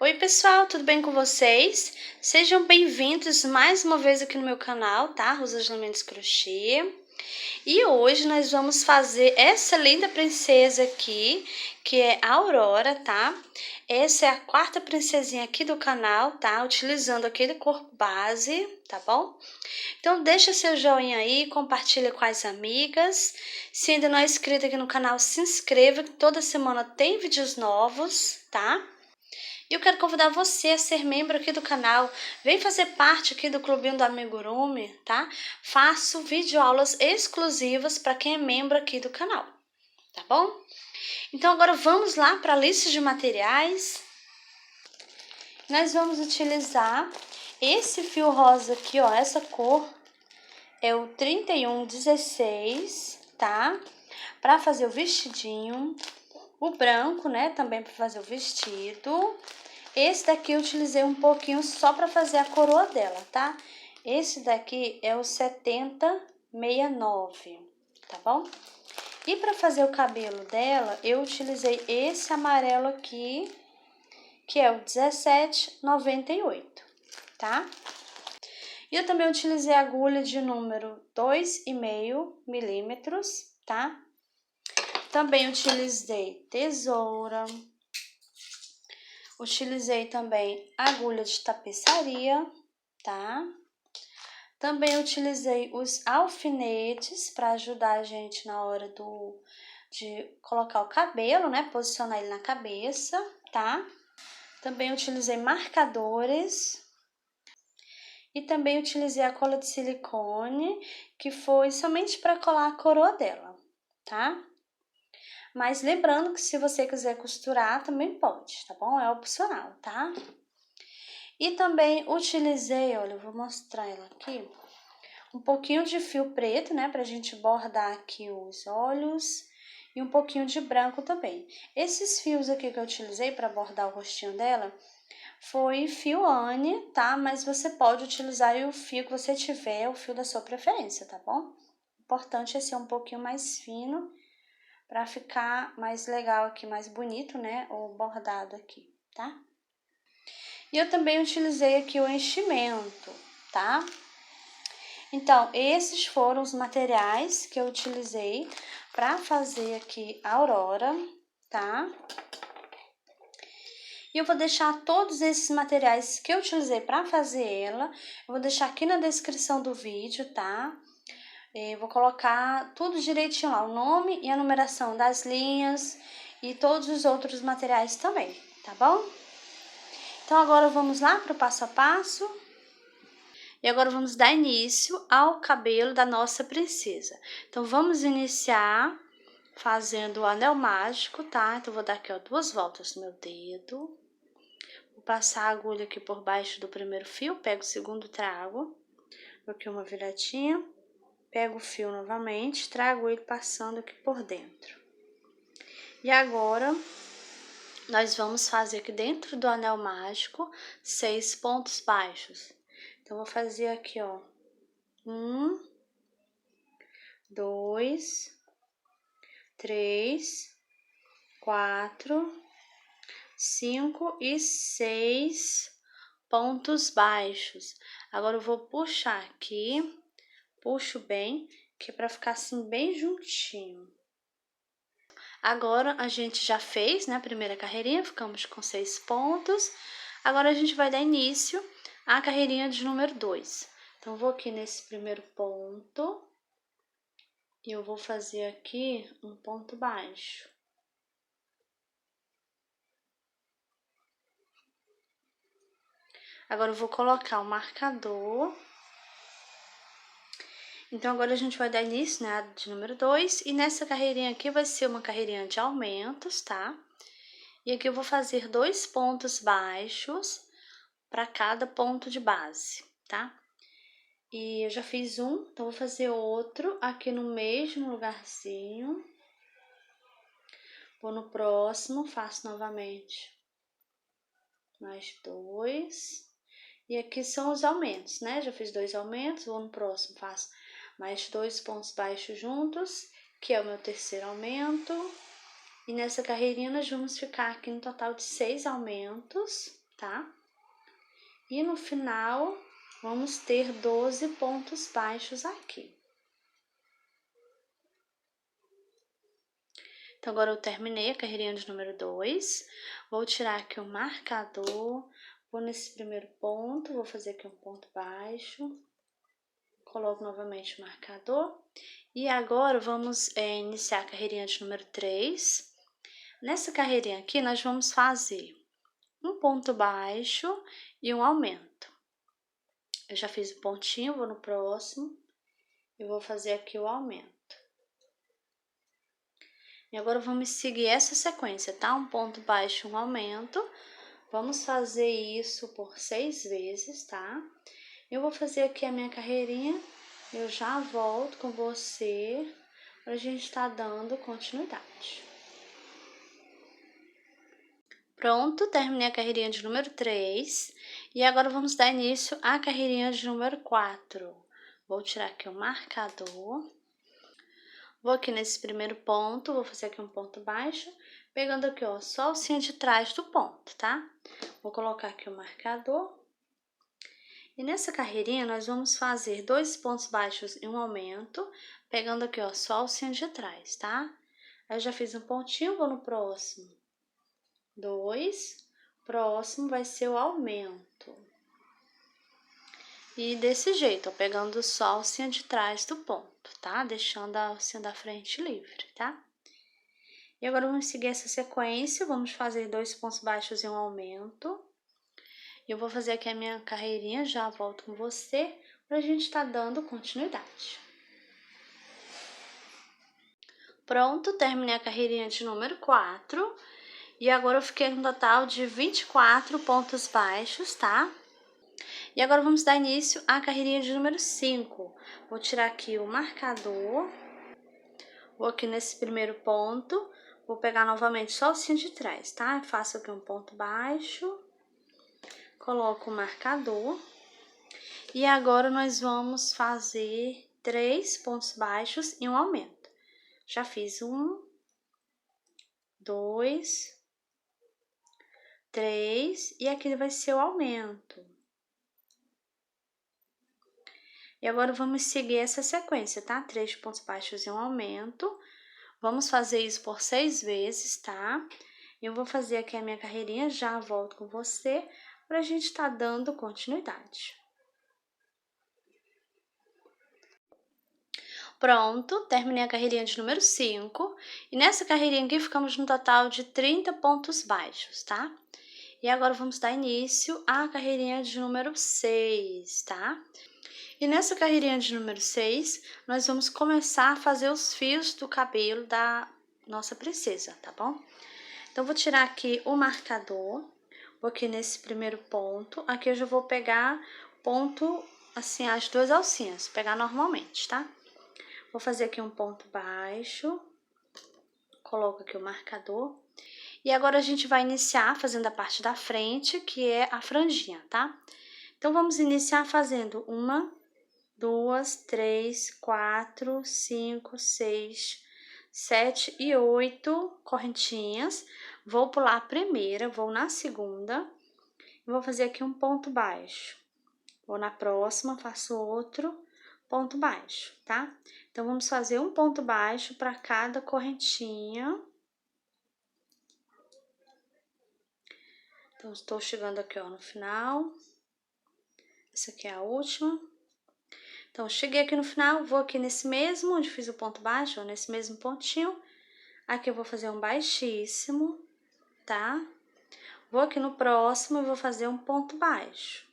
Oi pessoal, tudo bem com vocês? Sejam bem-vindos mais uma vez aqui no meu canal, tá? Rosângela Mendes Crochê. E hoje nós vamos fazer essa linda princesa aqui, que é a Aurora, tá? Essa é a quarta princesinha aqui do canal, tá? Utilizando aquele corpo base, tá bom? Então deixa seu joinha aí, compartilha com as amigas. Se ainda não é inscrito aqui no canal, se inscreva, que toda semana tem vídeos novos, tá? E eu quero convidar você a ser membro aqui do canal. Vem fazer parte aqui do Clubinho do Amigurumi, tá? Faço videoaulas exclusivas para quem é membro aqui do canal, tá bom? Então agora vamos lá para a lista de materiais. Nós vamos utilizar esse fio rosa aqui, ó, essa cor é o 3116, tá? Para fazer o vestidinho. O branco, né, também para fazer o vestido. Esse daqui eu utilizei um pouquinho só para fazer a coroa dela, tá? Esse daqui é o 7069, tá bom? E para fazer o cabelo dela, eu utilizei esse amarelo aqui, que é o 1798, tá? E eu também utilizei a agulha de número 2,5 milímetros, tá? Também utilizei tesoura. Utilizei também agulha de tapeçaria, tá? Também utilizei os alfinetes para ajudar a gente na hora de colocar o cabelo, né? Posicionar ele na cabeça, tá? Também utilizei marcadores. E também utilizei a cola de silicone, que foi somente para colar a coroa dela, tá? Mas lembrando que se você quiser costurar, também pode, tá bom? É opcional, tá? E também utilizei, olha, eu vou mostrar ela aqui, um pouquinho de fio preto, né? Pra gente bordar aqui os olhos e um pouquinho de branco também. Esses fios aqui que eu utilizei para bordar o rostinho dela foi fio Anne, tá? Mas você pode utilizar o fio que você tiver, o fio da sua preferência, tá bom? O importante é ser um pouquinho mais fino, para ficar mais legal aqui, mais bonito, né? O bordado aqui, tá? E eu também utilizei aqui o enchimento, tá? Então, esses foram os materiais que eu utilizei para fazer aqui a Aurora, tá? E eu vou deixar todos esses materiais que eu utilizei para fazer ela, eu vou deixar aqui na descrição do vídeo, tá? Eu vou colocar tudo direitinho lá, o nome e a numeração das linhas e todos os outros materiais também, tá bom? Então agora vamos lá para o passo a passo. E agora vamos dar início ao cabelo da nossa princesa. Então vamos iniciar fazendo o anel mágico, tá? Então vou dar aqui, ó, 2 voltas no meu dedo. Vou passar a agulha aqui por baixo do primeiro fio, pego o segundo, trago. Dou aqui uma viradinha. Pego o fio novamente, trago ele passando aqui por dentro. E agora, nós vamos fazer aqui dentro do anel mágico 6 pontos baixos. Então, vou fazer aqui, ó, 1, 2, 3, 4, 5 e 6 pontos baixos. Agora, eu vou puxar aqui, puxo bem, que é pra ficar assim bem juntinho. Agora, a gente já fez, né, a primeira carreirinha, ficamos com 6 pontos. Agora, a gente vai dar início à carreirinha de número 2. Então, vou aqui nesse primeiro ponto e eu vou fazer aqui um ponto baixo. Agora, eu vou colocar o marcador. Então, agora a gente vai dar início, né, de número 2. E nessa carreirinha aqui vai ser uma carreirinha de aumentos, tá? E aqui eu vou fazer 2 pontos baixos para cada ponto de base, tá? E eu já fiz um, então vou fazer outro aqui no mesmo lugarzinho. Vou no próximo, faço novamente mais 2. E aqui são os aumentos, né? Já fiz 2 aumentos, vou no próximo, faço mais 2 pontos baixos juntos, que é o meu terceiro aumento. E nessa carreirinha nós vamos ficar aqui no total de 6 aumentos, tá? E no final, vamos ter 12 pontos baixos aqui. Então, agora eu terminei a carreirinha de número 2. Vou tirar aqui o marcador. Vou nesse primeiro ponto, vou fazer aqui um ponto baixo. Coloco novamente o marcador. E agora, vamos iniciar a carreirinha de número 3. Nessa carreirinha aqui, nós vamos fazer um ponto baixo e um aumento. Eu já fiz o pontinho, vou no próximo e vou fazer aqui o aumento. E agora vamos seguir essa sequência, tá? Um ponto baixo, um aumento. Vamos fazer isso por 6 vezes, tá? Eu vou fazer aqui a minha carreirinha, eu já volto com você pra gente estar dando continuidade. Pronto, terminei a carreirinha de número 3 e agora vamos dar início à carreirinha de número 4. Vou tirar aqui o marcador. Vou aqui nesse primeiro ponto, vou fazer aqui um ponto baixo, pegando aqui, ó, só a alcinha de trás do ponto, tá? Vou colocar aqui o marcador. E nessa carreirinha, nós vamos fazer 2 pontos baixos e um aumento, pegando aqui, ó, só a alcinha de trás, tá? Aí eu já fiz um pontinho, vou no próximo. 2, próximo vai ser o aumento. E desse jeito, ó, pegando só a alcinha de trás do ponto, tá? Deixando a alcinha da frente livre, tá? E agora vamos seguir essa sequência, vamos fazer 2 pontos baixos e um aumento. E eu vou fazer aqui a minha carreirinha, já volto com você, pra gente estar dando continuidade. Pronto, terminei a carreirinha de número 4. E agora eu fiquei com um total de 24 pontos baixos, tá? E agora vamos dar início à carreirinha de número 5. Vou tirar aqui o marcador. Vou aqui nesse primeiro ponto. Vou pegar novamente só a alcinha de trás, tá? Faço aqui um ponto baixo. Coloco o marcador. E agora nós vamos fazer 3 pontos baixos e um aumento. Já fiz 1, 2, 3 e aqui vai ser o aumento. E agora vamos seguir essa sequência, tá? 3 pontos baixos e um aumento. Vamos fazer isso por 6 vezes, tá? Eu vou fazer aqui a minha carreirinha, já volto com você, pra gente estar dando continuidade. Pronto, terminei a carreirinha de número 5. E nessa carreirinha aqui ficamos no total de 30 pontos baixos, tá? E agora vamos dar início à carreirinha de número 6, tá? E nessa carreirinha de número 6, nós vamos começar a fazer os fios do cabelo da nossa princesa, tá bom? Então, vou tirar aqui o marcador, vou aqui nesse primeiro ponto, aqui eu já vou pegar ponto, assim, as 2 alcinhas, pegar normalmente, tá? Vou fazer aqui um ponto baixo, coloco aqui o marcador. E agora a gente vai iniciar fazendo a parte da frente, que é a franjinha, tá? Então, vamos iniciar fazendo 1, 2, 3, 4, 5, 6, 7 e 8 correntinhas. Vou pular a primeira, vou na segunda e vou fazer aqui um ponto baixo. Vou na próxima, faço outro ponto baixo, tá? Então, vamos fazer um ponto baixo para cada correntinha. Então, estou chegando aqui, ó, no final. Essa aqui é a última. Então, cheguei aqui no final, vou aqui nesse mesmo, onde fiz o ponto baixo, ó, nesse mesmo pontinho. Aqui eu vou fazer um baixíssimo, tá? Vou aqui no próximo e vou fazer um ponto baixo.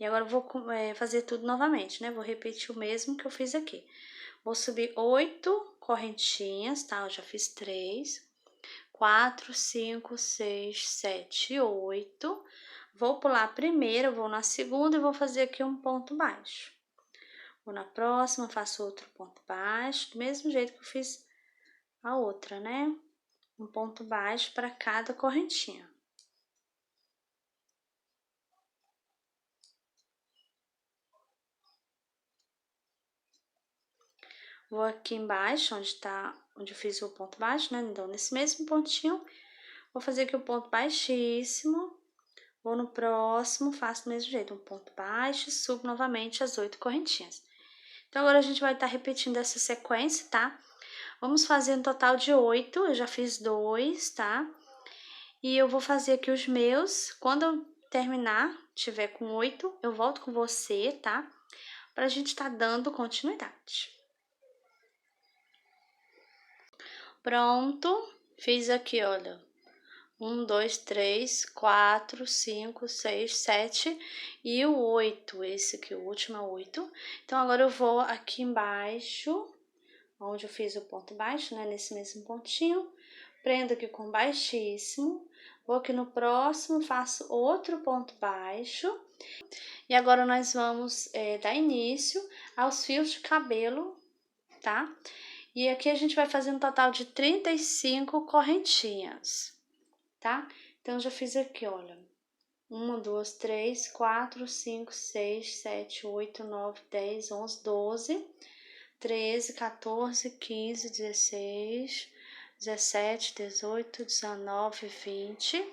E agora eu vou fazer tudo novamente, né? Vou repetir o mesmo que eu fiz aqui. Vou subir 8 correntinhas, tá? Eu já fiz 3, 4, 5, 6, 7 e 8. Vou pular a primeira, vou na segunda e vou fazer aqui um ponto baixo. Vou na próxima, faço outro ponto baixo, do mesmo jeito que eu fiz a outra, né? Um ponto baixo para cada correntinha. Vou aqui embaixo, onde eu fiz o ponto baixo, né? Então, nesse mesmo pontinho, vou fazer aqui o ponto baixíssimo. vou no próximo, faço do mesmo jeito, um ponto baixo e subo novamente as 8 correntinhas. Então, agora a gente vai estar repetindo essa sequência, tá? Vamos fazer um total de 8, eu já fiz 2, tá? E eu vou fazer aqui os meus, quando eu terminar, tiver com 8, eu volto com você, tá? Pra gente tá dando continuidade. Pronto, fiz aqui, olha. 1, 2, 3, 4, 5, 6, 7 e o 8. Esse aqui, o último é o 8. Então, agora eu vou aqui embaixo, onde eu fiz o ponto baixo, né? Nesse mesmo pontinho. Prendo aqui com baixíssimo. Vou aqui no próximo, faço outro ponto baixo. E agora nós vamos dar início aos fios de cabelo, tá? E aqui a gente vai fazer um total de 35 correntinhas, tá? Então, já fiz aqui, olha. 1, 2, 3, 4, 5, 6, 7, 8, 9, 10, 11, 12, 13, 14, 15, 16, 17, 18, 19, 20,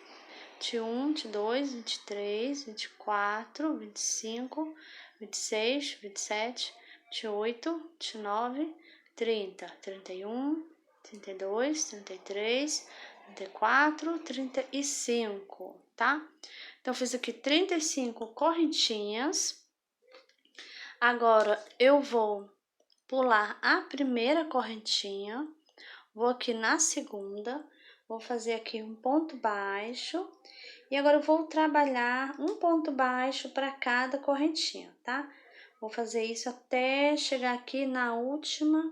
21, 22, 23, 24, 25, 26, 27, 28, 29, 30, 31, 32, 33, 34, 35, tá? Então, fiz aqui 35 correntinhas. Agora, eu vou pular a primeira correntinha, vou aqui na segunda, vou fazer aqui um ponto baixo, e agora eu vou trabalhar um ponto baixo para cada correntinha, tá? Vou fazer isso até chegar aqui na última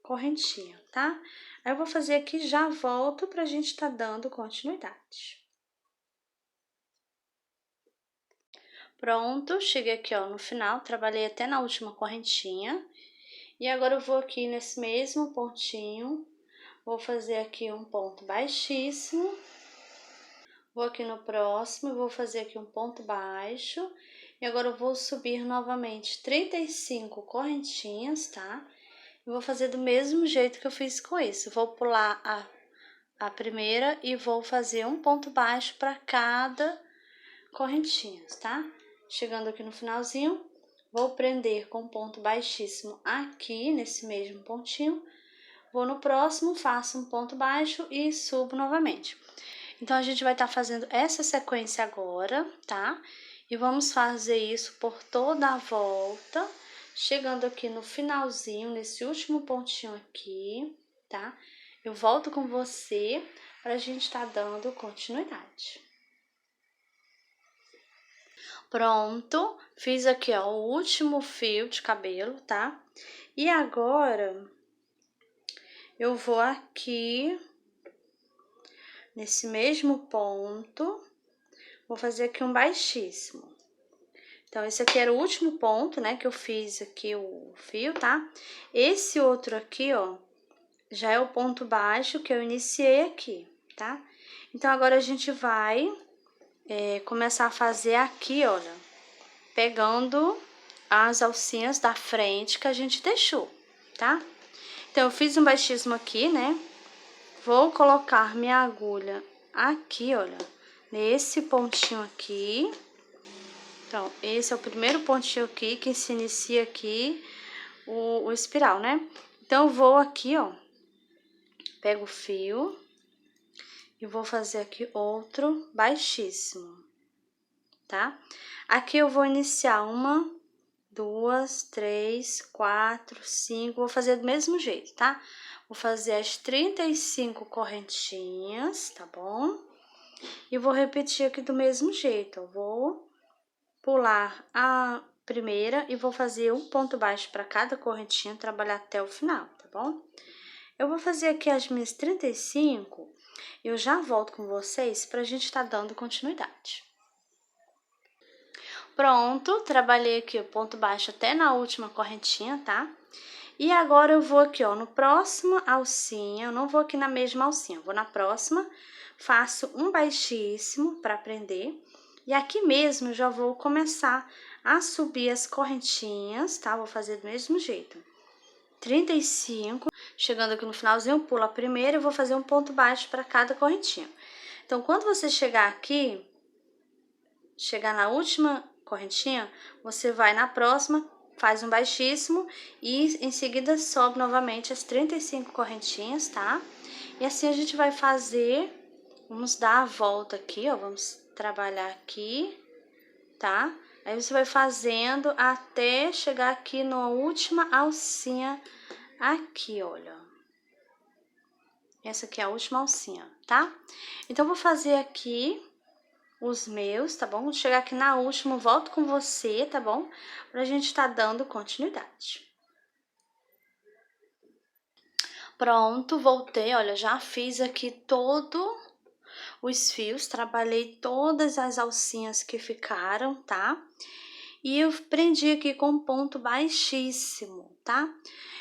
correntinha, tá? Aí eu vou fazer aqui e já volto pra gente tá dando continuidade. Pronto, cheguei aqui, ó, no final, trabalhei até na última correntinha. E agora eu vou aqui nesse mesmo pontinho, vou fazer aqui um ponto baixíssimo. Vou aqui no próximo, vou fazer aqui um ponto baixo. E agora eu vou subir novamente 35 correntinhas, tá? Eu vou fazer do mesmo jeito que eu fiz com isso. Vou pular a primeira e vou fazer um ponto baixo para cada correntinha, tá? Chegando aqui no finalzinho, vou prender com ponto baixíssimo aqui, nesse mesmo pontinho. Vou no próximo, faço um ponto baixo e subo novamente. Então, a gente vai estar fazendo essa sequência agora, tá? E vamos fazer isso por toda a volta, chegando aqui no finalzinho, nesse último pontinho aqui, tá? Eu volto com você pra gente estar dando continuidade. Pronto, fiz aqui, ó, o último fio de cabelo, tá? E agora, eu vou aqui, nesse mesmo ponto, vou fazer aqui um baixíssimo. Então, esse aqui era o último ponto, né, que eu fiz aqui o fio, tá? Esse outro aqui, ó, já é o ponto baixo que eu iniciei aqui, tá? Então, agora a gente vai começar a fazer aqui, olha, pegando as alcinhas da frente que a gente deixou, tá? Então, eu fiz um baixíssimo aqui, né? Vou colocar minha agulha aqui, olha, nesse pontinho aqui. Então, esse é o primeiro pontinho aqui que se inicia aqui o espiral, né? Então, eu vou aqui, ó, pego o fio e vou fazer aqui outro baixíssimo, tá? Aqui eu vou iniciar 1, 2, 3, 4, 5, vou fazer do mesmo jeito, tá? Vou fazer as 35 correntinhas, tá bom? E vou repetir aqui do mesmo jeito, eu vou pular a primeira e vou fazer um ponto baixo para cada correntinha, trabalhar até o final, tá bom? Eu vou fazer aqui as minhas 35 e eu já volto com vocês pra gente tá dando continuidade. Pronto, trabalhei aqui o ponto baixo até na última correntinha, tá? E agora eu vou aqui, ó, no próximo alcinha, eu não vou aqui na mesma alcinha, eu vou na próxima, faço um baixíssimo para prender. E aqui mesmo eu já vou começar a subir as correntinhas, tá? Vou fazer do mesmo jeito. 35, chegando aqui no finalzinho, eu pulo a primeira e vou fazer um ponto baixo para cada correntinha. Então, quando você chegar aqui, chegar na última correntinha, você vai na próxima, faz um baixíssimo e em seguida sobe novamente as 35 correntinhas, tá? E assim a gente vai fazer, vamos dar a volta aqui, ó, vamos trabalhar aqui, tá? Aí você vai fazendo até chegar aqui na última alcinha aqui, olha. Essa aqui é a última alcinha, tá? Então, vou fazer aqui os meus, tá bom? Vou chegar aqui na última, volto com você, tá bom? Pra gente tá dando continuidade. Pronto, voltei, olha, já fiz aqui todo os fios, trabalhei todas as alcinhas que ficaram, tá? E eu prendi aqui com ponto baixíssimo, tá?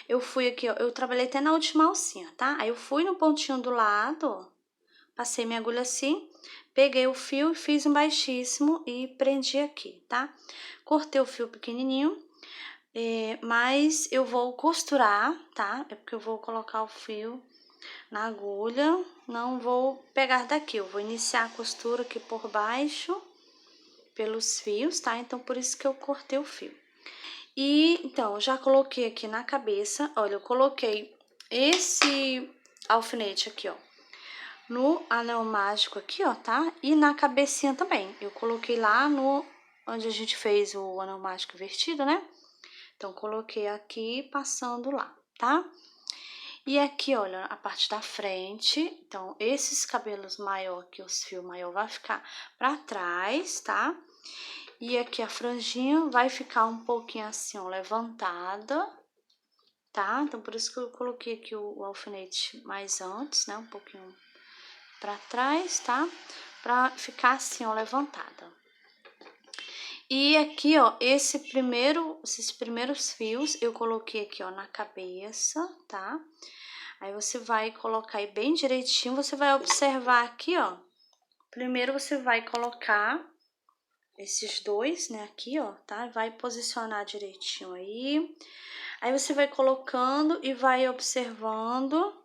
Eu fui aqui, ó, eu trabalhei até na última alcinha, tá? Aí eu fui no pontinho do lado, ó, passei minha agulha assim, peguei o fio, fiz um baixíssimo e prendi aqui, tá? Cortei o fio pequenininho, mas eu vou costurar, tá? É porque eu vou colocar o fio na agulha, não vou pegar daqui, eu vou iniciar a costura aqui por baixo, pelos fios, tá? Então, por isso que eu cortei o fio. E, então, já coloquei aqui na cabeça, olha, eu coloquei esse alfinete aqui, ó, no anel mágico aqui, ó, tá? E na cabecinha também, eu coloquei lá no, onde a gente fez o anel mágico invertido, né? Então, coloquei aqui, passando lá, tá? E aqui, olha, a parte da frente, então, esses cabelos maior aqui, os fios maior, vai ficar pra trás, tá? E aqui a franjinha vai ficar um pouquinho assim, ó, levantada, tá? Então, por isso que eu coloquei aqui o alfinete mais antes, né? Um pouquinho pra trás, tá? Pra ficar assim, ó, levantada. E aqui, ó, esses primeiros fios eu coloquei aqui, ó, na cabeça, tá? Aí você vai colocar aí bem direitinho, você vai observar aqui, ó. Primeiro você vai colocar esses dois, né, aqui, ó, tá? Vai posicionar direitinho aí. Aí você vai colocando e vai observando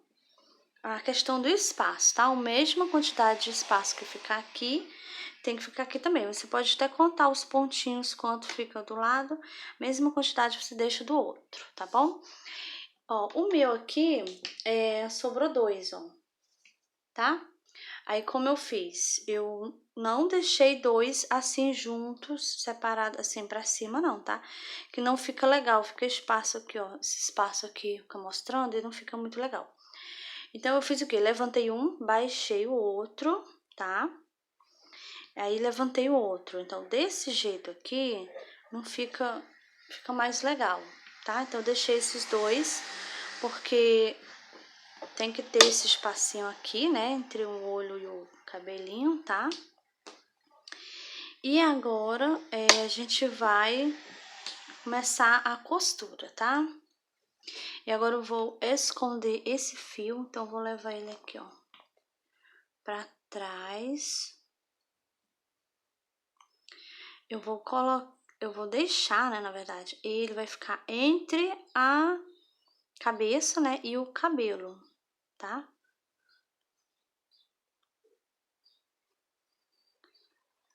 a questão do espaço, tá? A mesma quantidade de espaço que ficar aqui, tem que ficar aqui também. Você pode até contar os pontinhos quanto fica do lado, mesma quantidade você deixa do outro, tá bom? Ó, o meu aqui, sobrou dois, ó, tá? Aí, como eu fiz? Eu não deixei dois assim juntos, separados assim pra cima, não, tá? Que não fica legal, fica espaço aqui, ó. Esse espaço aqui fica mostrando e não fica muito legal. Então, eu fiz o quê? Levantei um, baixei o outro, tá? Aí, levantei o outro. Então, desse jeito aqui, não fica mais legal, tá? Então, eu deixei esses dois, porque tem que ter esse espacinho aqui, né? Entre o olho e o cabelinho, tá? E agora, a gente vai começar a costura, tá? E agora eu vou esconder esse fio, então eu vou levar ele aqui, ó, pra trás. Eu vou deixar, né, na verdade, ele vai ficar entre a cabeça, né, e o cabelo, tá?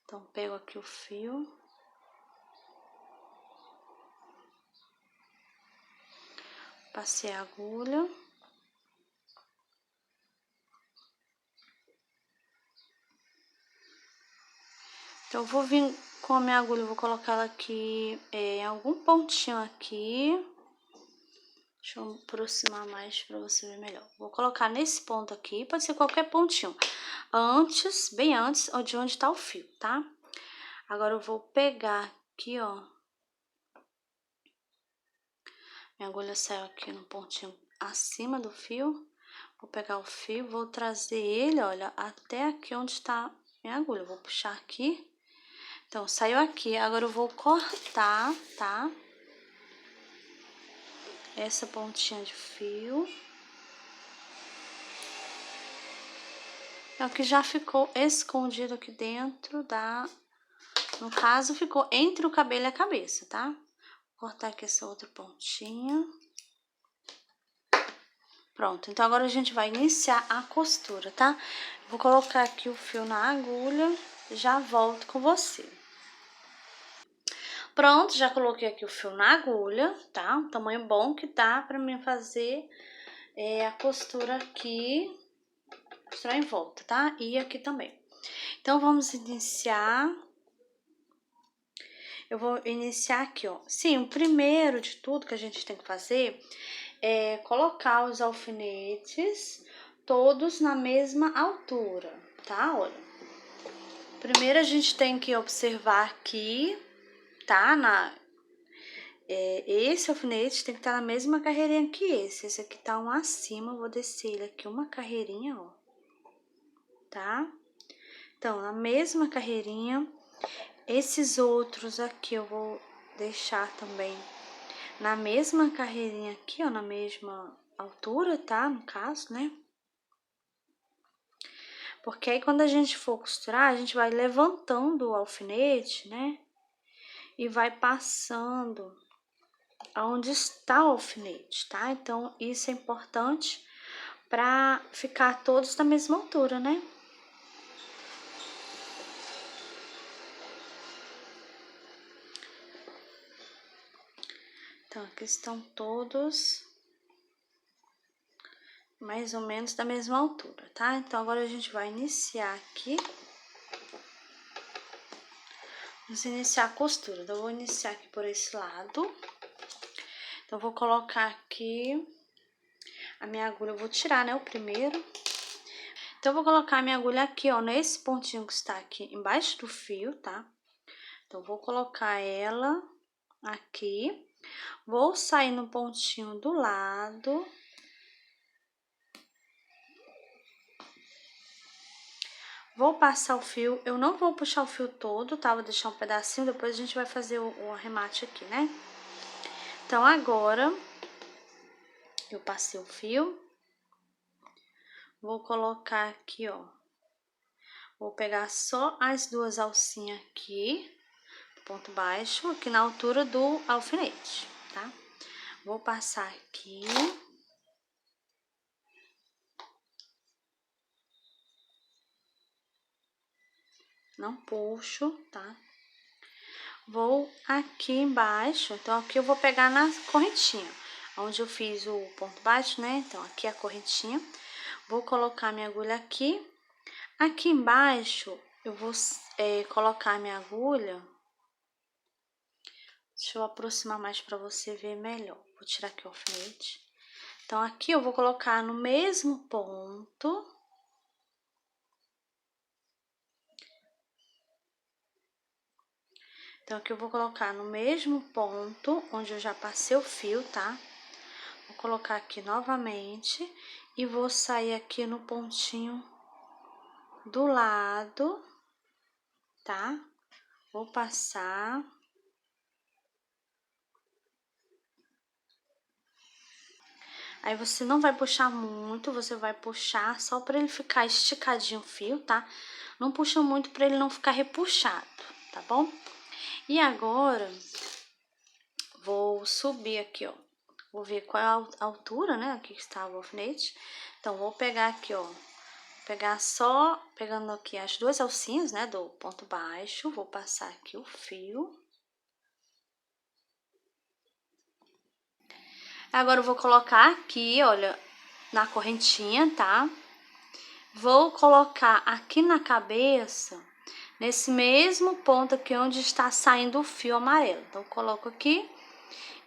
Então, pego aqui o fio. Passei a agulha. Então, eu vou vir com a minha agulha, eu vou colocar ela aqui em algum pontinho aqui. Deixa eu aproximar mais pra você ver melhor. Vou colocar nesse ponto aqui, pode ser qualquer pontinho. Antes, bem antes de onde tá o fio, tá? Agora eu vou pegar aqui, ó. Minha agulha saiu aqui no pontinho acima do fio. Vou pegar o fio, vou trazer ele, olha, até aqui onde tá minha agulha. Vou puxar aqui. Então, saiu aqui. Agora eu vou cortar, tá? Essa pontinha de fio. É o que já ficou escondido aqui dentro da... No caso, ficou entre o cabelo e a cabeça, tá? Vou cortar aqui essa outra pontinha. Pronto, então agora a gente vai iniciar a costura, tá? Vou colocar aqui o fio na agulha, já volto com você. Pronto, já coloquei aqui o fio na agulha, tá? Um tamanho bom que dá pra mim fazer a costura aqui, costurar em volta, tá? E aqui também. Então, vamos iniciar. Eu vou iniciar aqui, ó. Sim, o primeiro de tudo que a gente tem que fazer é colocar os alfinetes todos na mesma altura, tá? Olha. Primeiro a gente tem que observar aqui, tá? Esse alfinete tem que estar na mesma carreirinha que esse. Esse aqui tá um acima, eu vou descer ele aqui uma carreirinha, ó. Tá? Então, na mesma carreirinha, esses outros aqui eu vou deixar também na mesma carreirinha aqui, ó, na mesma altura, tá? No caso, né? Porque aí quando a gente for costurar, a gente vai levantando o alfinete, né? E vai passando aonde está o alfinete, tá? Então, isso é importante para ficar todos da mesma altura, né? Então, aqui estão todos mais ou menos da mesma altura, tá? Então, agora a gente vai iniciar aqui. Vamos iniciar a costura. Então, eu vou iniciar aqui por esse lado. Então, eu vou colocar aqui a minha agulha, eu vou tirar, né, o primeiro. Então, eu vou colocar a minha agulha aqui, ó, nesse pontinho que está aqui embaixo do fio, tá? Então, eu vou colocar ela aqui. Vou sair no pontinho do lado. Vou passar o fio, eu não vou puxar o fio todo, tá? Vou deixar um pedacinho, depois a gente vai fazer o arremate aqui, né? Então, agora, eu passei o fio. Vou colocar aqui, ó. Vou pegar só as duas alcinhas aqui, ponto baixo, aqui na altura do alfinete, tá? Vou passar aqui. Não puxo, tá? Vou aqui embaixo, então aqui eu vou pegar na correntinha, onde eu fiz o ponto baixo, né? Então, aqui é a correntinha. Vou colocar minha agulha aqui. Aqui embaixo, eu vou colocar minha agulha. Deixa eu aproximar mais para você ver melhor. Vou tirar aqui o alfinete. Então, aqui eu vou colocar no mesmo ponto. Então, aqui eu vou colocar no mesmo ponto onde eu já passei o fio, tá? Vou colocar aqui novamente e vou sair aqui no pontinho do lado, tá? Vou passar. Aí, você não vai puxar muito, você vai puxar só pra ele ficar esticadinho o fio, tá? Não puxa muito pra ele não ficar repuxado, tá bom? E agora, vou subir aqui, ó. Vou ver qual é a altura, né? Aqui que está o alfinete. Então, vou pegar aqui, ó. Pegar só, pegando aqui as duas alcinhas, né? Do ponto baixo. Vou passar aqui o fio. Agora, eu vou colocar aqui, olha, na correntinha, tá? Vou colocar aqui na cabeça, nesse mesmo ponto aqui onde está saindo o fio amarelo. Então, eu coloco aqui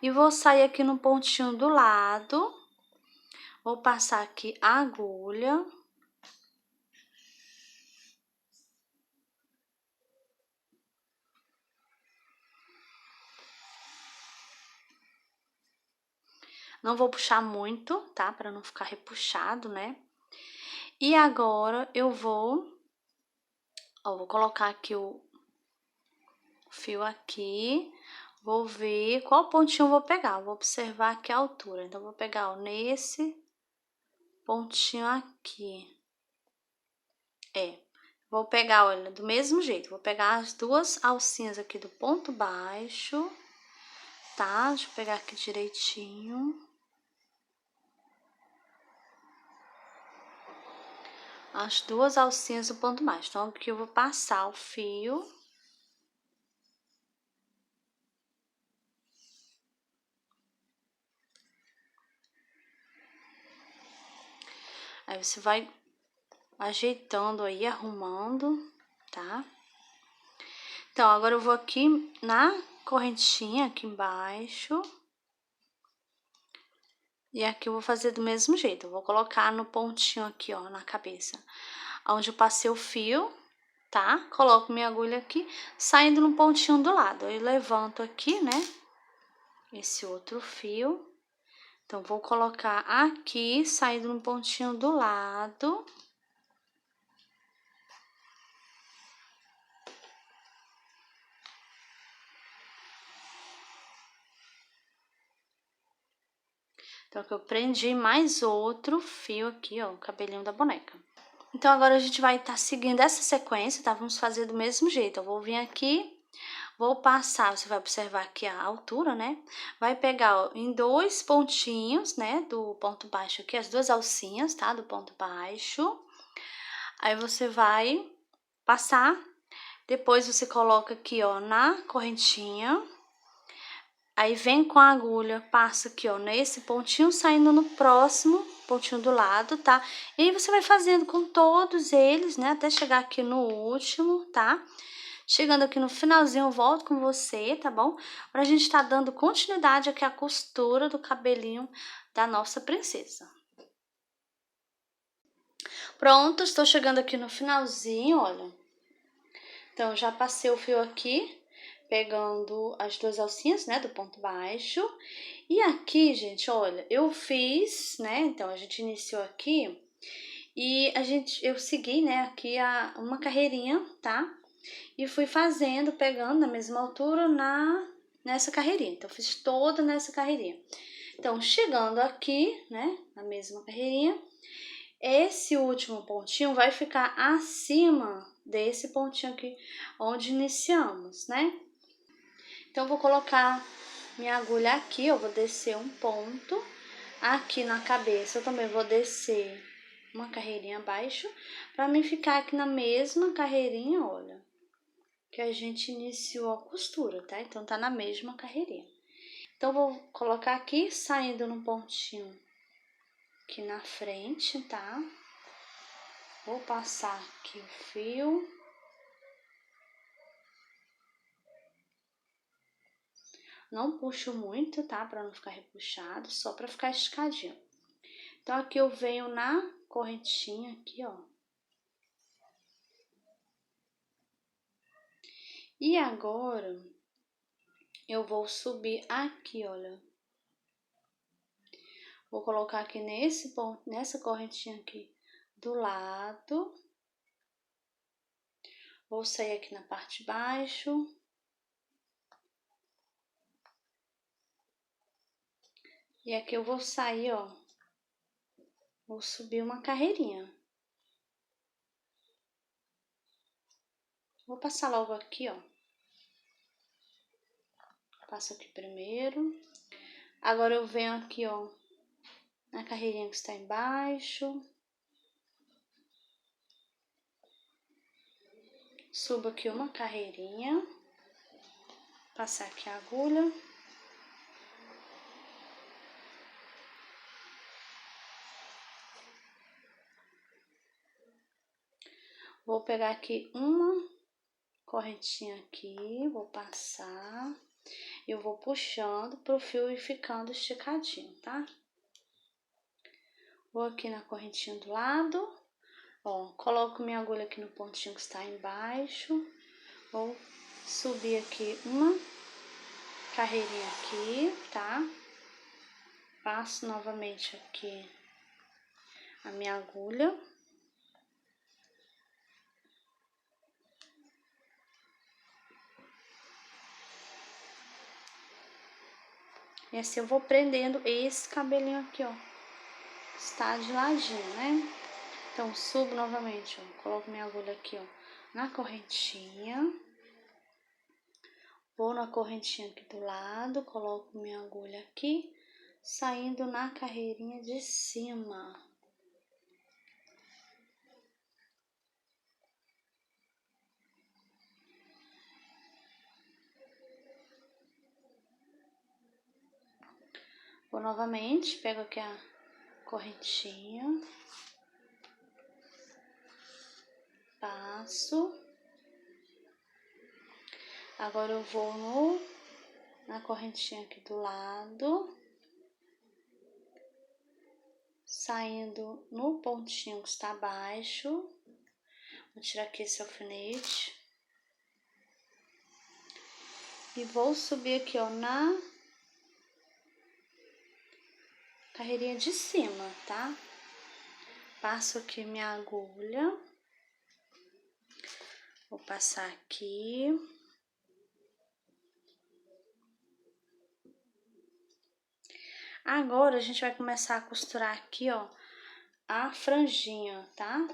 e vou sair aqui no pontinho do lado. Vou passar aqui a agulha. Não vou puxar muito, tá? Para não ficar repuxado, né? E agora eu vou colocar aqui o fio aqui. Vou ver qual pontinho eu vou pegar. Vou observar aqui a altura. Então, vou pegar, ó, nesse pontinho aqui. Vou pegar, olha, do mesmo jeito. Vou pegar as duas alcinhas aqui do ponto baixo, tá? Deixa eu pegar aqui direitinho. As duas alcinhas do ponto baixo. Então, aqui eu vou passar o fio. Aí você vai ajeitando aí, arrumando, tá? Então, agora eu vou aqui na correntinha aqui embaixo. E aqui eu vou fazer do mesmo jeito. Eu vou colocar no pontinho aqui, ó, na cabeça, onde eu passei o fio, tá? Coloco minha agulha aqui, saindo no pontinho do lado. Eu levanto aqui, né? Esse outro fio. Então, vou colocar aqui, saindo no pontinho do lado. Então, aqui eu prendi mais outro fio aqui, ó, o cabelinho da boneca. Então, agora a gente vai estar seguindo essa sequência, tá? Vamos fazer do mesmo jeito. Eu vou vir aqui, vou passar, você vai observar aqui a altura, né? Vai pegar, ó, em 2 pontinhos, né, do ponto baixo aqui, as 2 alcinhas, tá? Do ponto baixo. Aí, você vai passar, depois você coloca aqui, ó, na correntinha. Aí, vem com a agulha, passa aqui, ó, nesse pontinho, saindo no próximo pontinho do lado, tá? E aí, você vai fazendo com todos eles, né, até chegar aqui no último, tá? Chegando aqui no finalzinho, eu volto com você, tá bom? Pra gente tá dando continuidade aqui à costura do cabelinho da nossa princesa. Pronto, estou chegando aqui no finalzinho, olha. Então, já passei o fio aqui, pegando as 2 alcinhas, né, do ponto baixo. E aqui, gente, olha, eu fiz, né, então a gente iniciou aqui e eu segui, né, aqui uma carreirinha, tá? E fui fazendo, pegando na mesma altura nessa carreirinha. Então, fiz toda nessa carreirinha. Então, chegando aqui, né, na mesma carreirinha, esse último pontinho vai ficar acima desse pontinho aqui, onde iniciamos, né? Então, vou colocar minha agulha aqui, eu vou descer um ponto. Aqui na cabeça, eu também vou descer uma carreirinha abaixo, pra mim ficar aqui na mesma carreirinha, olha, que a gente iniciou a costura, tá? Então, tá na mesma carreirinha. Então, vou colocar aqui, saindo num pontinho aqui na frente, tá? Vou passar aqui o fio. Não puxo muito, tá? Pra não ficar repuxado, só pra ficar esticadinho. Então, aqui eu venho na correntinha aqui, ó. E agora, eu vou subir aqui, olha. Vou colocar aqui nesse ponto, nessa correntinha aqui do lado. Vou sair aqui na parte de baixo. E aqui eu vou sair, ó. Vou subir uma carreirinha. Vou passar logo aqui, ó. Passo aqui primeiro. Agora eu venho aqui, ó, na carreirinha que está embaixo. Subo aqui uma carreirinha. Passar aqui a agulha. Vou pegar aqui uma correntinha aqui, vou passar. Eu vou puxando pro fio ir ficando esticadinho, tá? Vou aqui na correntinha do lado, ó, coloco minha agulha aqui no pontinho que está embaixo. Vou subir aqui uma carreirinha aqui, tá? Passo novamente aqui a minha agulha. E assim eu vou prendendo esse cabelinho aqui, ó. Está de ladinho, né? Então, subo novamente, ó. Coloco minha agulha aqui, ó, na correntinha. Vou na correntinha aqui do lado, coloco minha agulha aqui, saindo na carreirinha de cima. Vou novamente, pego aqui a correntinha, passo. Agora eu vou na correntinha aqui do lado, saindo no pontinho que está abaixo. Vou tirar aqui esse alfinete. E vou subir aqui, ó, na carreirinha de cima, tá? Passo aqui minha agulha. Vou passar aqui. Agora, a gente vai começar a costurar aqui, ó, a franjinha, tá?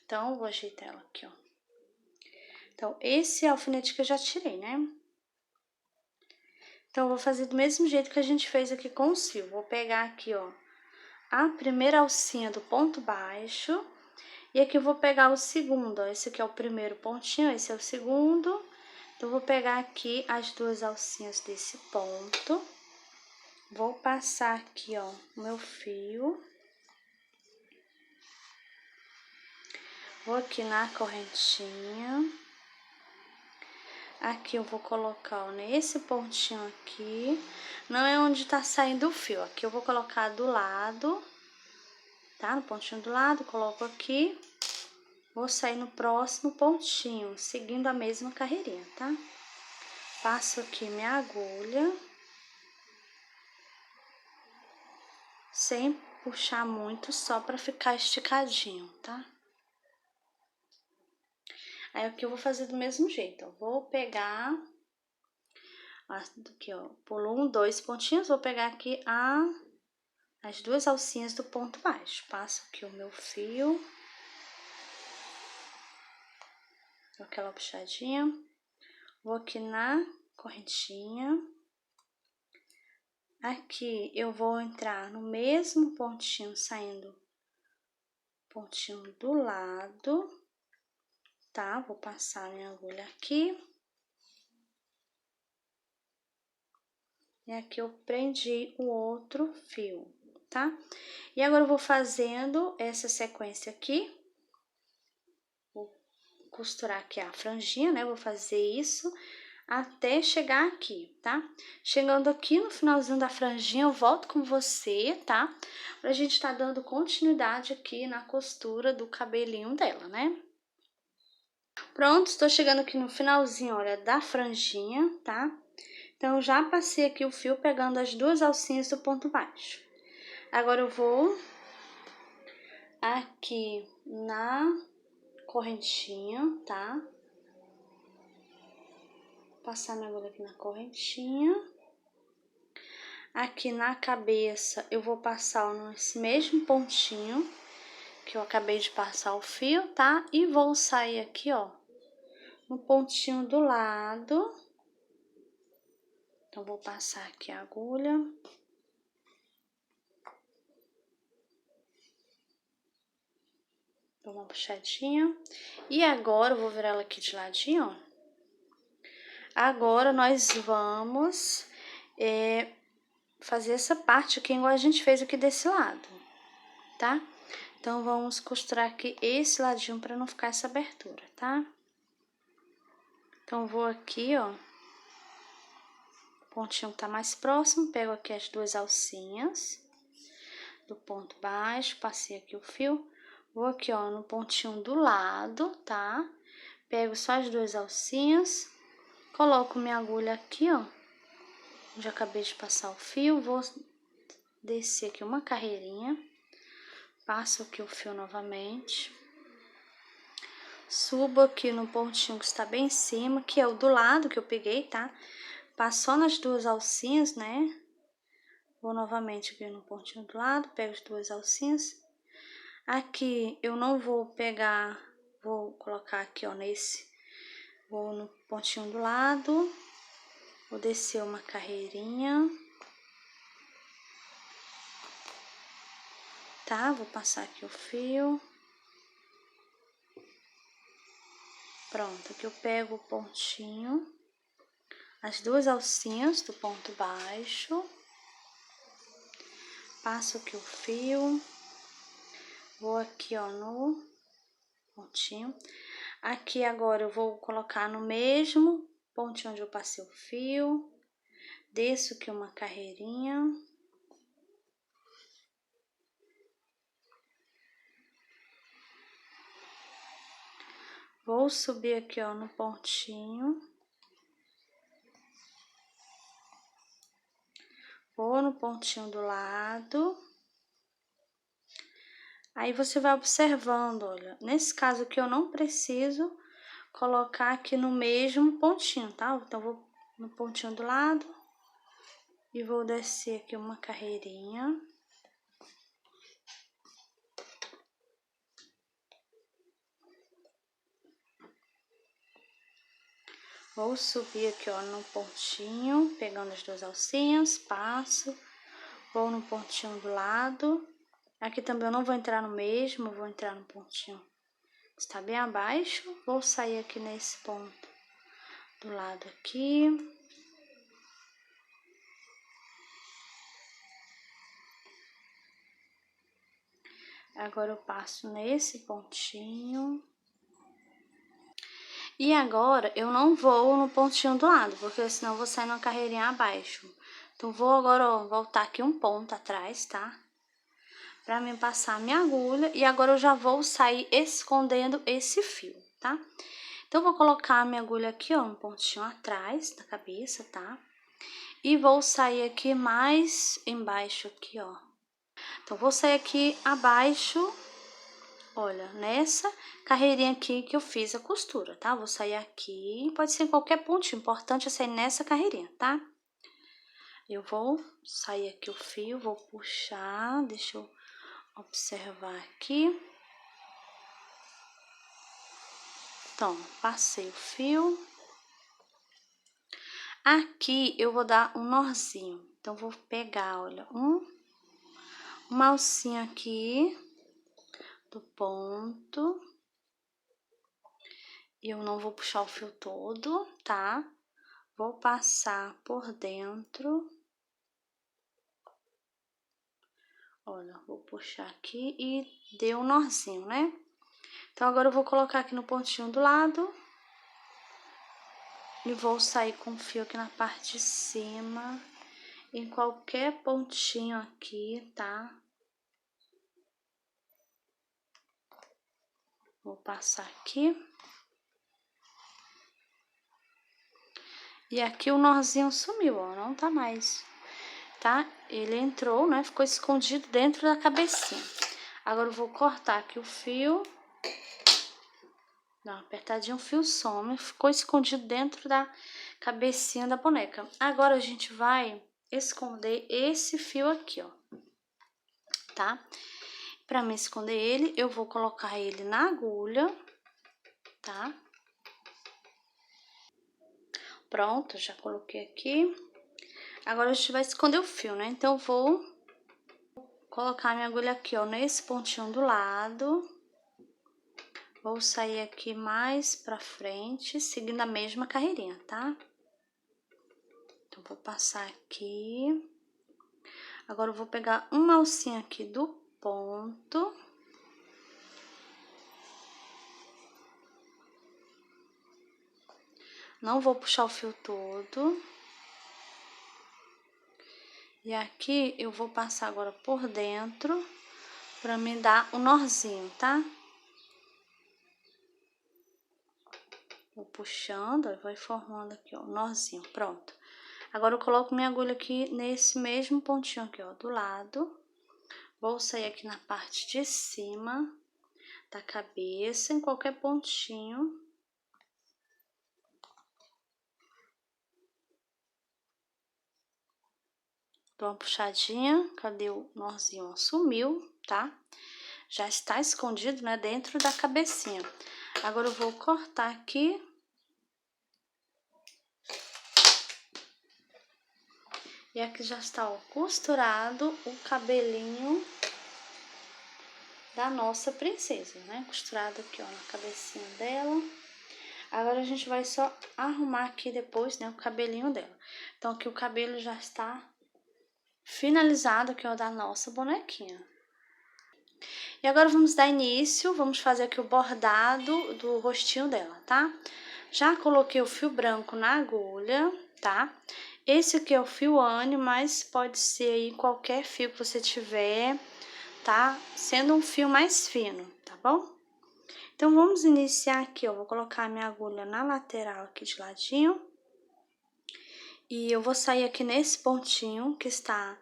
Então, eu vou ajeitar ela aqui, ó. Então, esse alfinete que eu já tirei, né? Então, eu vou fazer do mesmo jeito que a gente fez aqui com os fios. Vou pegar aqui, ó, a primeira alcinha do ponto baixo. E aqui eu vou pegar o segundo, ó. Esse aqui é o primeiro pontinho, esse é o segundo. Então, eu vou pegar aqui as duas alcinhas desse ponto. Vou passar aqui, ó, o meu fio. Vou aqui na correntinha. Aqui eu vou colocar, ó, nesse pontinho aqui. Não é onde tá saindo o fio. Aqui eu vou colocar do lado, tá? No pontinho do lado, coloco aqui. Vou sair no próximo pontinho, seguindo a mesma carreirinha, tá? Passo aqui minha agulha. Sem puxar muito, só pra ficar esticadinho, tá? Aí, aqui eu vou fazer do mesmo jeito, ó. Vou pegar, aqui, ó, pulou 1, 2 pontinhos, vou pegar aqui as duas alcinhas do ponto baixo. Passo aqui o meu fio. Dou aquela puxadinha. Vou aqui na correntinha. Aqui eu vou entrar no mesmo pontinho, saindo pontinho do lado, tá? Vou passar minha agulha aqui. E aqui eu prendi o outro fio, tá? E agora eu vou fazendo essa sequência aqui. Vou costurar aqui a franjinha, né? Vou fazer isso até chegar aqui, tá? Chegando aqui no finalzinho da franjinha, eu volto com você, tá? Pra gente tá dando continuidade aqui na costura do cabelinho dela, né? Pronto, estou chegando aqui no finalzinho, olha, da franjinha, tá? Então, já passei aqui o fio pegando as duas alcinhas do ponto baixo. Agora, eu vou aqui na correntinha, tá? Passar minha agulha aqui na correntinha. Aqui na cabeça, eu vou passar nesse mesmo pontinho que eu acabei de passar o fio, tá? E vou sair aqui, ó, no pontinho do lado. Então, vou passar aqui a agulha. Dou uma puxadinha. E agora, eu vou virar ela aqui de ladinho, ó. Agora, nós vamos fazer essa parte aqui, igual a gente fez aqui desse lado, tá? Então, vamos costurar aqui esse ladinho pra não ficar essa abertura, tá? Então, vou aqui, ó. O pontinho que tá mais próximo, pego aqui as duas alcinhas do ponto baixo, passei aqui o fio. Vou aqui, ó, no pontinho do lado, tá? Pego só as duas alcinhas, coloco minha agulha aqui, ó. Já acabei de passar o fio, vou descer aqui uma carreirinha. Passo aqui o fio novamente. Subo aqui no pontinho que está bem em cima, que é o do lado que eu peguei, tá? Passou nas duas alcinhas, né? Vou novamente aqui no pontinho do lado, pego as duas alcinhas. Aqui eu não vou pegar, vou colocar aqui, ó, vou no pontinho do lado, vou descer uma carreirinha. Tá? Vou passar aqui o fio. Pronto, aqui eu pego o pontinho, as duas alcinhas do ponto baixo. Passo aqui o fio. Vou aqui, ó, no pontinho. Aqui agora eu vou colocar no mesmo pontinho onde eu passei o fio. Desço aqui uma carreirinha. Vou subir aqui, ó, no pontinho. Vou no pontinho do lado. Aí você vai observando, olha. Nesse caso aqui eu não preciso colocar aqui no mesmo pontinho, tá? Então, vou no pontinho do lado e vou descer aqui uma carreirinha. Vou subir aqui, ó, no pontinho, pegando as duas alcinhas, passo, vou no pontinho do lado. Aqui também eu não vou entrar no mesmo, vou entrar no pontinho que está bem abaixo. Vou sair aqui nesse ponto do lado aqui. Agora eu passo nesse pontinho. E agora eu não vou no pontinho do lado, porque senão eu vou sair numa carreirinha abaixo. Então, vou agora, ó, voltar aqui um ponto atrás, tá? Pra mim passar a minha agulha. E agora eu já vou sair escondendo esse fio, tá? Então, eu vou colocar a minha agulha aqui, ó, um pontinho atrás da cabeça, tá? E vou sair aqui mais embaixo aqui, ó. Então, vou sair aqui abaixo, olha, nessa carreirinha aqui que eu fiz a costura, tá? Vou sair aqui, pode ser em qualquer pontinho, o importante é sair nessa carreirinha, tá? Eu vou sair aqui o fio, vou puxar, deixa eu observar aqui. Então, passei o fio. Aqui eu vou dar um nozinho, então vou pegar, olha, uma alcinha aqui do ponto. Eu não vou puxar o fio todo, tá? Vou passar por dentro. Olha, vou puxar aqui e deu um nozinho, né? Então, agora eu vou colocar aqui no pontinho do lado. E vou sair com o fio aqui na parte de cima, em qualquer pontinho aqui, tá? Vou passar aqui. E aqui o nozinho sumiu, ó, não tá mais, tá? Ele entrou, né? Ficou escondido dentro da cabecinha. Agora eu vou cortar aqui o fio. Dá uma apertadinha, o fio some, ficou escondido dentro da cabecinha da boneca. Agora a gente vai esconder esse fio aqui, ó, tá? Pra me esconder ele, eu vou colocar ele na agulha, tá? Pronto, já coloquei aqui. Agora a gente vai esconder o fio, né? Então, eu vou colocar a minha agulha aqui, ó, nesse pontinho do lado. Vou sair aqui mais pra frente, seguindo a mesma carreirinha, tá? Então, vou passar aqui. Agora, eu vou pegar uma alcinha aqui do ponto. Não vou puxar o fio todo. E aqui, eu vou passar agora por dentro, pra me dar o nozinho, tá? Vou puxando, ó, vai formando aqui, ó, o nozinho, pronto. Agora, eu coloco minha agulha aqui nesse mesmo pontinho aqui, ó, do lado. Vou sair aqui na parte de cima da cabeça, em qualquer pontinho. Dou uma puxadinha, cadê o nozinho? Sumiu, tá? Já está escondido, né, dentro da cabecinha. Agora, eu vou cortar aqui. E aqui já está, ó, costurado o cabelinho da nossa princesa, né? Costurado aqui, ó, na cabecinha dela. Agora, a gente vai só arrumar aqui depois, né, o cabelinho dela. Então, aqui o cabelo já está finalizado aqui, ó, da nossa bonequinha. E agora vamos dar início, vamos fazer aqui o bordado do rostinho dela, tá? Já coloquei o fio branco na agulha, tá? Esse aqui é o fio Anne, mas pode ser aí qualquer fio que você tiver, tá? Sendo um fio mais fino, tá bom? Então, vamos iniciar aqui, ó. Vou colocar a minha agulha na lateral aqui de ladinho. E eu vou sair aqui nesse pontinho que está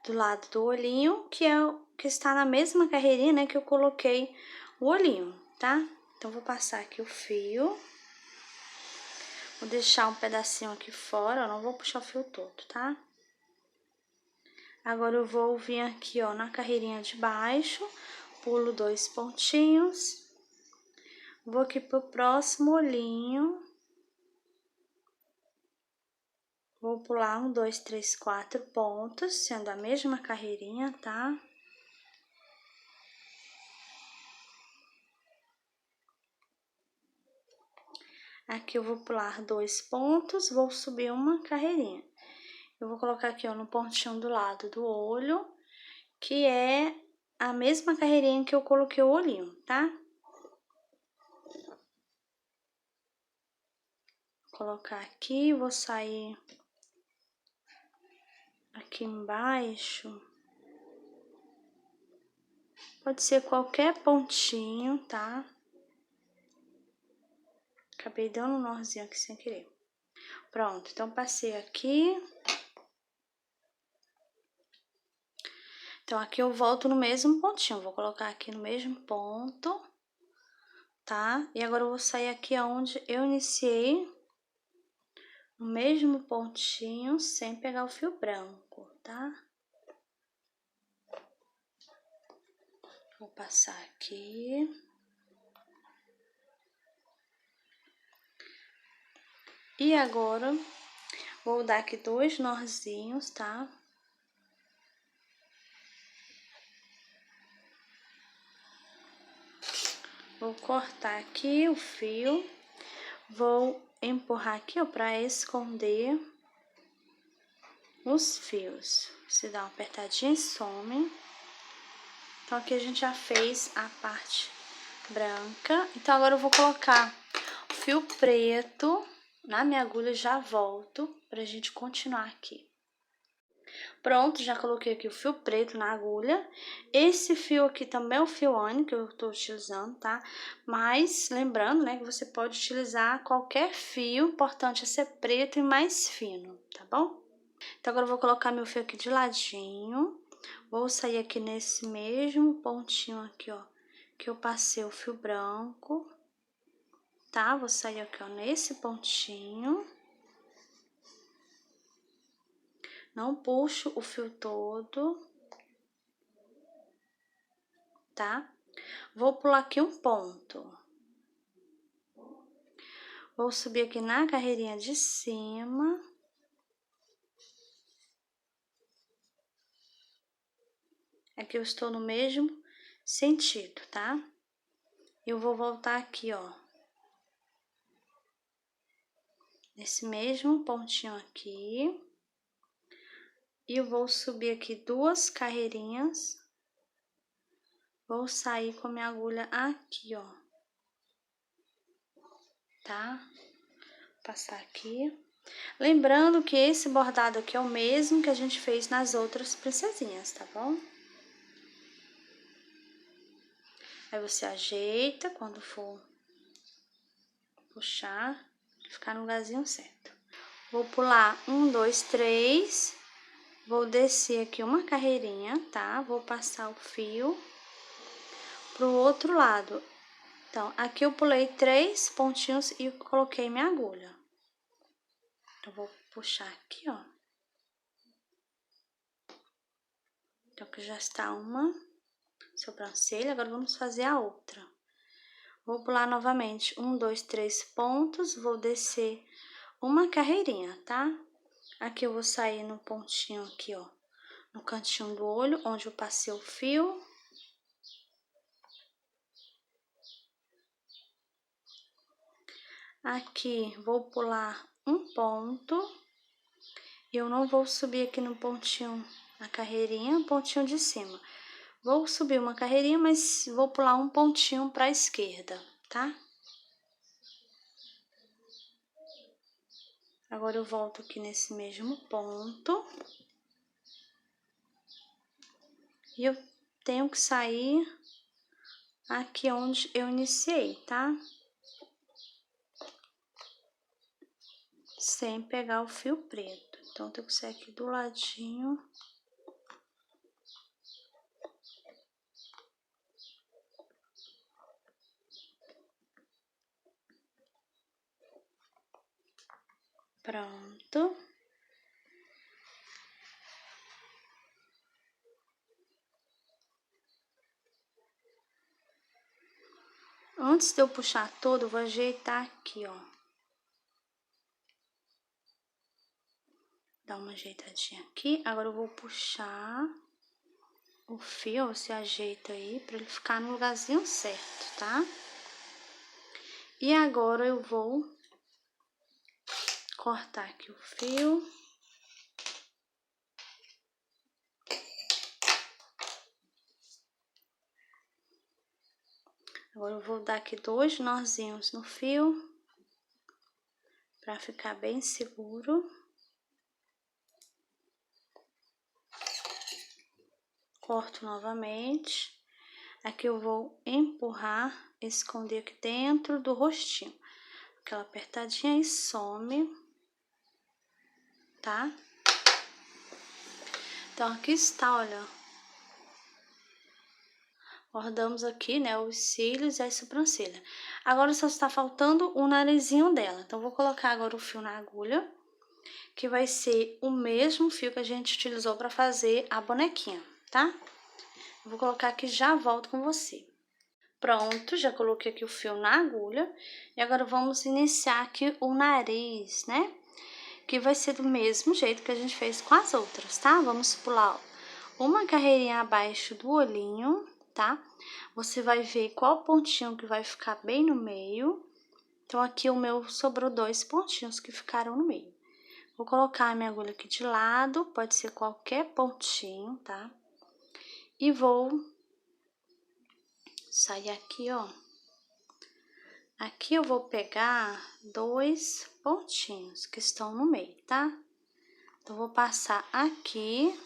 do lado do olhinho, que é o que está na mesma carreirinha, né, que eu coloquei o olhinho, tá? Então, vou passar aqui o fio. Vou deixar um pedacinho aqui fora, eu não vou puxar o fio todo, tá? Agora, eu vou vir aqui, ó, na carreirinha de baixo, pulo 2 pontinhos. Vou aqui pro próximo olhinho. Vou pular 1, 2, 3, 4 pontos, sendo a mesma carreirinha, tá? Aqui eu vou pular 2 pontos, vou subir uma carreirinha. Eu vou colocar aqui, ó, no pontinho do lado do olho, que é a mesma carreirinha que eu coloquei o olhinho, tá? Vou colocar aqui, vou sair aqui embaixo. Pode ser qualquer pontinho, tá? Acabei dando um nozinho aqui sem querer. Pronto, então passei aqui. Então, aqui eu volto no mesmo pontinho, vou colocar aqui no mesmo ponto, tá? E agora eu vou sair aqui aonde eu iniciei, no mesmo pontinho, sem pegar o fio branco, tá? Vou passar aqui. E agora, vou dar aqui 2 nozinhos, tá? Vou cortar aqui o fio, vou empurrar aqui, ó, pra esconder os fios. Você dá uma apertadinha e some. Então, aqui a gente já fez a parte branca. Então, agora eu vou colocar o fio preto na minha agulha e já volto pra gente continuar aqui. Pronto, já coloquei aqui o fio preto na agulha. Esse fio aqui também é o fio Anne que eu tô utilizando, tá? Mas, lembrando, né, que você pode utilizar qualquer fio, o importante é ser preto e mais fino, tá bom? Então, agora eu vou colocar meu fio aqui de ladinho. Vou sair aqui nesse mesmo pontinho aqui, ó, que eu passei o fio branco, tá? Vou sair aqui, ó, nesse pontinho. Não puxo o fio todo, tá? Vou pular aqui um ponto. Vou subir aqui na carreirinha de cima. Aqui eu estou no mesmo sentido, tá? Eu vou voltar aqui, ó, nesse mesmo pontinho aqui. E eu vou subir aqui 2 carreirinhas. Vou sair com a minha agulha aqui, ó. Tá? Passar aqui. Lembrando que esse bordado aqui é o mesmo que a gente fez nas outras princesinhas, tá bom? Aí você ajeita quando for puxar, ficar no lugarzinho certo. Vou pular 1, 2, 3. Vou descer aqui uma carreirinha, tá? Vou passar o fio pro outro lado. Então, aqui eu pulei 3 pontinhos e coloquei minha agulha. Então, vou puxar aqui, ó. Então, aqui já está uma sobrancelha, agora vamos fazer a outra. Vou pular novamente 1, 2, 3 pontos, vou descer uma carreirinha, tá? Aqui eu vou sair no pontinho aqui, ó, no cantinho do olho, onde eu passei o fio. Aqui vou pular um ponto. Eu não vou subir aqui no pontinho, na carreirinha, pontinho de cima. Vou subir uma carreirinha, mas vou pular um pontinho para a esquerda, tá? Agora eu volto aqui nesse mesmo ponto. E eu tenho que sair aqui onde eu iniciei, tá? Sem pegar o fio preto. Então, eu tenho que sair aqui do ladinho. Pronto. Antes de eu puxar todo, eu vou ajeitar aqui, ó. Dar uma ajeitadinha aqui. Agora eu vou puxar o fio, você ajeita aí pra ele ficar no lugarzinho certo, tá? E agora eu vou cortar aqui o fio. Agora eu vou dar aqui 2 nozinhos no fio, pra ficar bem seguro. Corto novamente. Aqui eu vou empurrar, esconder aqui dentro do rostinho. Aquela apertadinha e some, tá? Então, aqui está, olha. Bordamos aqui, né, os cílios e a sobrancelha. Agora só está faltando o narizinho dela. Então, vou colocar agora o fio na agulha, que vai ser o mesmo fio que a gente utilizou para fazer a bonequinha, tá? Eu vou colocar aqui e já volto com você. Pronto, já coloquei aqui o fio na agulha. E agora vamos iniciar aqui o nariz, né? Que vai ser do mesmo jeito que a gente fez com as outras, tá? Vamos pular uma carreirinha abaixo do olhinho, tá? Você vai ver qual pontinho que vai ficar bem no meio. Então, aqui o meu sobrou 2 pontinhos que ficaram no meio. Vou colocar a minha agulha aqui de lado, pode ser qualquer pontinho, tá? E vou sair aqui, ó. Aqui eu vou pegar 2 pontinhos que estão no meio, tá? Então, vou passar aqui.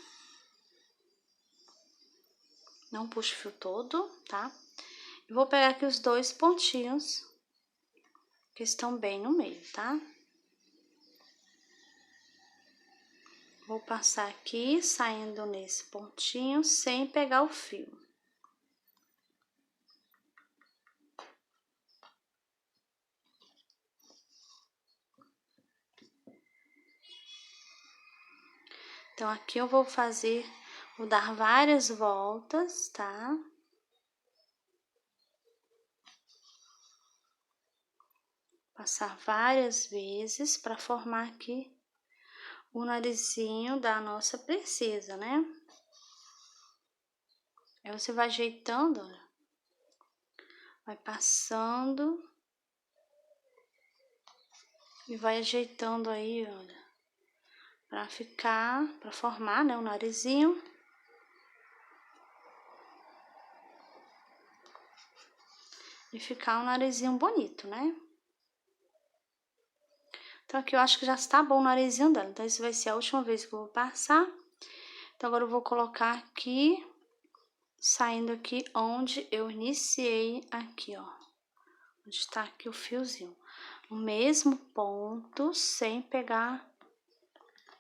Não puxo o fio todo, tá? E vou pegar aqui os 2 pontinhos que estão bem no meio, tá? Vou passar aqui, saindo nesse pontinho, sem pegar o fio. Então, aqui eu vou dar várias voltas, tá? Passar várias vezes para formar aqui o narizinho da nossa princesa, né? Aí você vai ajeitando, olha. Vai passando. E vai ajeitando aí, olha. Pra formar, né, o narizinho. E ficar um narizinho bonito, né? Então, aqui eu acho que já está bom o narizinho dela. Então, esse vai ser a última vez que eu vou passar. Então, agora eu vou colocar aqui, saindo aqui onde eu iniciei aqui, ó. Onde está aqui o fiozinho. No mesmo ponto, sem pegar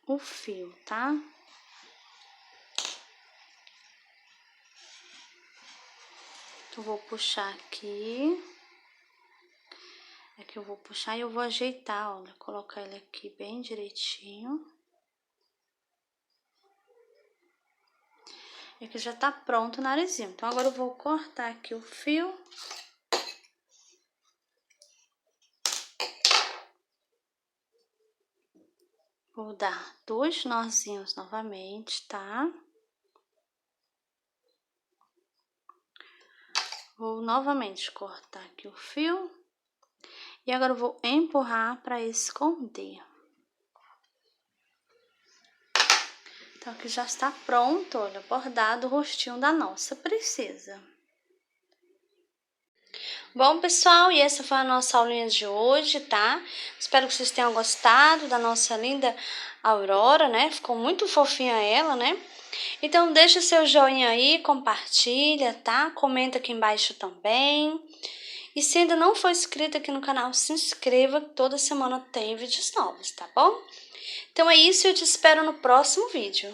o fio, tá? Eu vou puxar aqui. Aqui eu vou puxar e eu vou ajeitar, olha, colocar ele aqui bem direitinho. E aqui já tá pronto o narizinho. Então, agora eu vou cortar aqui o fio. Vou dar 2 nozinhos novamente, tá? Vou novamente cortar aqui o fio. E agora eu vou empurrar para esconder. Então, aqui já está pronto, olha, bordado o rostinho da nossa princesa. Bom, pessoal, e essa foi a nossa aulinha de hoje, tá? Espero que vocês tenham gostado da nossa linda Aurora, né? Ficou muito fofinha ela, né? Então, deixa seu joinha aí, compartilha, tá? Comenta aqui embaixo também. E se ainda não for inscrito aqui no canal, se inscreva, que toda semana tem vídeos novos, tá bom? Então é isso, eu te espero no próximo vídeo.